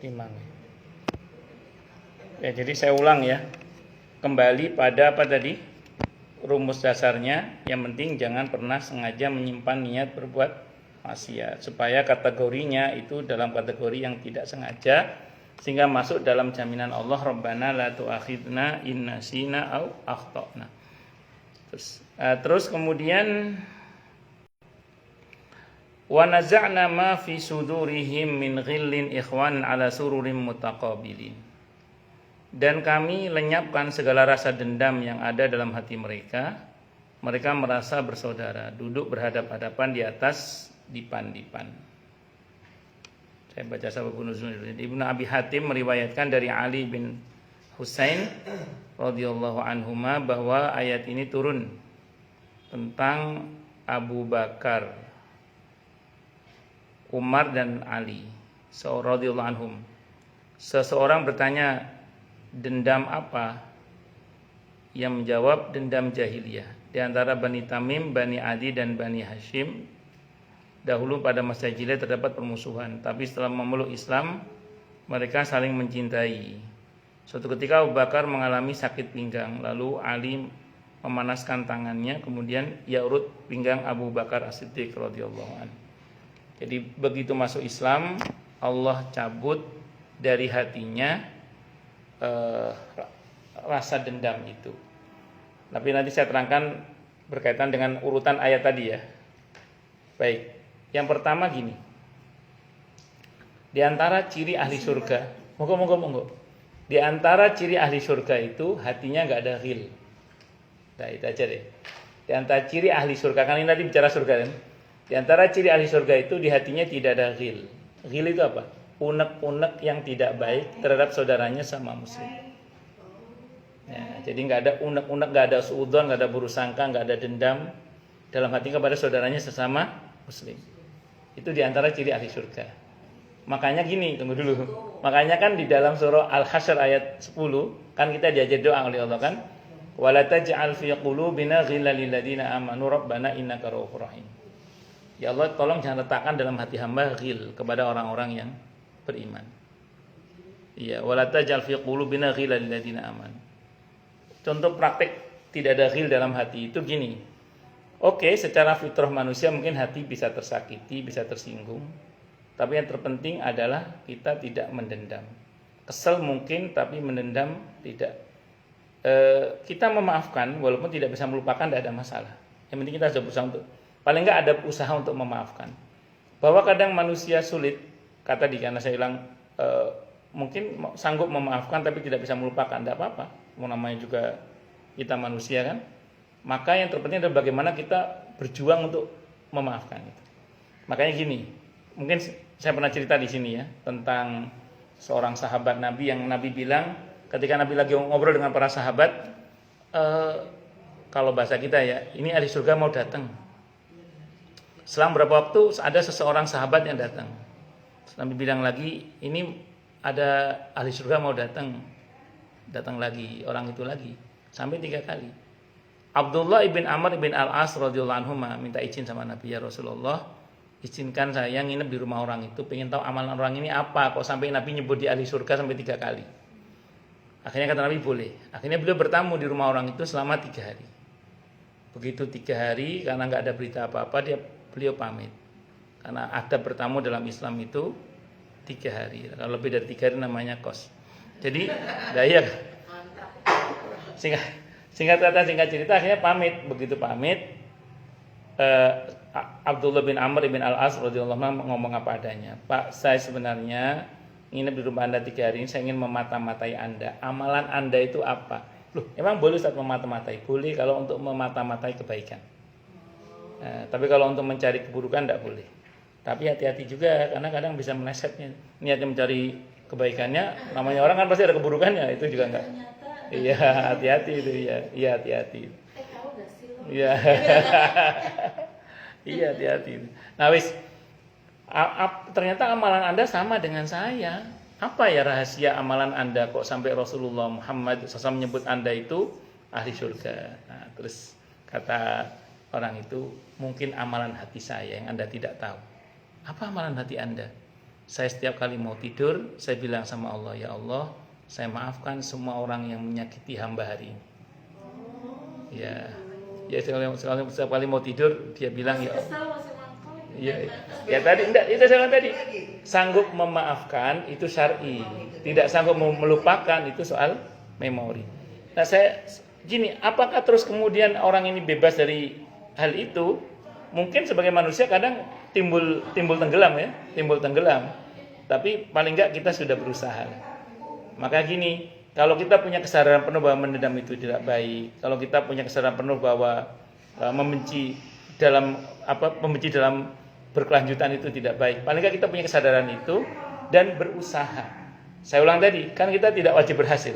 Timang. Ya, jadi saya ulang ya. Kembali pada apa tadi? Rumus dasarnya, yang penting jangan pernah sengaja menyimpan niat berbuat maksiat, supaya kategorinya itu dalam kategori yang tidak sengaja, sehingga masuk dalam jaminan Allah, Rabbana la tu'akhidna in nasina au akhtana. Terus kemudian wa naza'na ma fi sudurihim min ghillin ikhwan ala sururin mutaqabilin. Dan kami lenyapkan segala rasa dendam yang ada dalam hati mereka. Mereka merasa bersaudara, duduk berhadap-hadapan di atas dipan-dipan. Saya baca sababun nuzul. Ibnu Abi Hatim meriwayatkan dari Ali bin Husain radhiyallahu anhuma bahwa ayat ini turun tentang Abu Bakar, Umar dan Ali radhiyallahu anhum. Seseorang bertanya, dendam apa? Yang menjawab, dendam jahiliyah di antara Bani Tamim, Bani Adi dan Bani Hashim. Dahulu pada masa jahiliyah terdapat permusuhan, tapi setelah memeluk Islam mereka saling mencintai. Suatu ketika Abu Bakar mengalami sakit pinggang, lalu Ali memanaskan tangannya, kemudian ia urut pinggang Abu Bakar As-Siddiq radhiyallahu anhu. Jadi begitu masuk Islam, Allah cabut dari hatinya rasa dendam itu. Tapi nanti saya terangkan berkaitan dengan urutan ayat tadi ya. Baik, yang pertama gini. Di antara ciri ahli surga, monggo. Di antara ciri ahli surga itu hatinya nggak ada ghil. Nah itu aja deh. Di antara ciri ahli surga, kan ini nanti bicara surga kan. Di antara ciri ahli surga itu di hatinya tidak ada ghil. Ghil itu apa? Unek-unek yang tidak baik terhadap saudaranya sama muslim. Ya, jadi nggak ada unek-unek, nggak ada suudzon, nggak ada buruk sangka, nggak ada dendam dalam hati kepada saudaranya sesama muslim. Itu diantara ciri ahli surga. Makanya gini, tunggu dulu. Makanya kan di dalam surah Al-Hasyr ayat 10 kan kita diajar doa oleh Allah kan, wala taj'al fi qulubina ghillan lil ladzina amanu rabbana innaka ra'ufur rahim. Ya Allah, tolong jangan letakkan dalam hati hamba ghil kepada orang-orang yang beriman. Iya, wala taj'al fi qulubina ghillan lil ladzina amanu. Contoh praktek tidak ada ghil dalam hati itu gini. Oke, secara fitrah manusia mungkin hati bisa tersakiti, bisa tersinggung. Tapi yang terpenting adalah kita tidak mendendam. Kesel mungkin, tapi mendendam tidak. Kita memaafkan, walaupun tidak bisa melupakan, tidak ada masalah. Yang penting kita sudah berusaha untuk, paling enggak ada usaha untuk memaafkan. Bahwa kadang manusia sulit, kata di karena saya bilang mungkin sanggup memaafkan tapi tidak bisa melupakan, tidak apa-apa. Mau namanya juga kita manusia kan. Maka yang terpenting adalah bagaimana kita berjuang untuk memaafkan itu. Makanya gini, mungkin saya pernah cerita di sini ya tentang seorang sahabat Nabi yang Nabi bilang ketika Nabi lagi ngobrol dengan para sahabat, kalau bahasa kita ya, ini ahli surga mau datang. Selang berapa waktu ada seseorang sahabat yang datang. Nabi bilang lagi, ini ada ahli surga mau datang. Datang lagi, orang itu lagi. Sampai 3 kali. Abdullah ibn Amr ibn Al-As radhiyallahu anhu minta izin sama Nabi, ya Rasulullah, izinkan saya nginep di rumah orang itu, pengen tahu amalan orang ini apa, kok sampai Nabi nyebut di ahli surga sampai 3 kali. Akhirnya kata Nabi boleh. Akhirnya beliau bertamu di rumah orang itu selama 3 hari. Begitu 3 hari, karena nggak ada berita apa-apa, beliau pamit. Karena ada bertamu dalam Islam itu 3 hari. Kalau lebih dari 3 hari namanya kos. Jadi, daya. Singkat kata, singkat cerita, akhirnya pamit. Begitu pamit, Abdullah bin Amr bin Al-As radhiyallahu anhu ngomong apa adanya. Pak, saya sebenarnya nginep di rumah Anda 3 hari ini, saya ingin memata-matai Anda. Amalan Anda itu apa? Loh, emang boleh Ustaz memata-matai? Boleh kalau untuk memata-matai kebaikan. Tapi kalau untuk mencari keburukan tidak boleh. Tapi hati-hati juga, karena kadang bisa melesetnya. Niatnya mencari kebaikannya, namanya orang kan pasti ada keburukannya, itu juga enggak. Iya, hati-hati itu ya. Iya, hati-hati. Iya. Iya, hati-hati. Nah, ternyata amalan Anda sama dengan saya. Apa ya rahasia amalan Anda kok sampai Rasulullah Muhammad SAW menyebut Anda itu ahli surga? Nah, terus kata orang itu, mungkin amalan hati saya yang Anda tidak tahu. Apa amalan hati Anda? Saya setiap kali mau tidur, saya bilang sama Allah, ya Allah, saya maafkan semua orang yang menyakiti hamba hari ini. Ya setiap kali mau tidur dia bilang ya Allah. Ya tadi enggak, itu saya bilang tadi. Sanggup memaafkan itu syar'i. Tidak sanggup melupakan itu soal memori. Nah, saya gini, apakah terus kemudian orang ini bebas dari hal itu? Mungkin sebagai manusia kadang timbul tenggelam ya, timbul tenggelam. Tapi paling enggak kita sudah berusaha. Maka gini, kalau kita punya kesadaran penuh bahwa mendendam itu tidak baik, kalau kita punya kesadaran penuh bahwa membenci dalam berkelanjutan itu tidak baik. Paling nggak kita punya kesadaran itu dan berusaha. Saya ulang tadi, kan kita tidak wajib berhasil.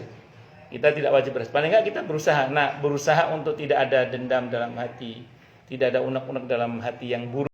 Kita tidak wajib berhasil. Paling nggak kita berusaha. Nah, berusaha untuk tidak ada dendam dalam hati, tidak ada unek-unek dalam hati yang buruk.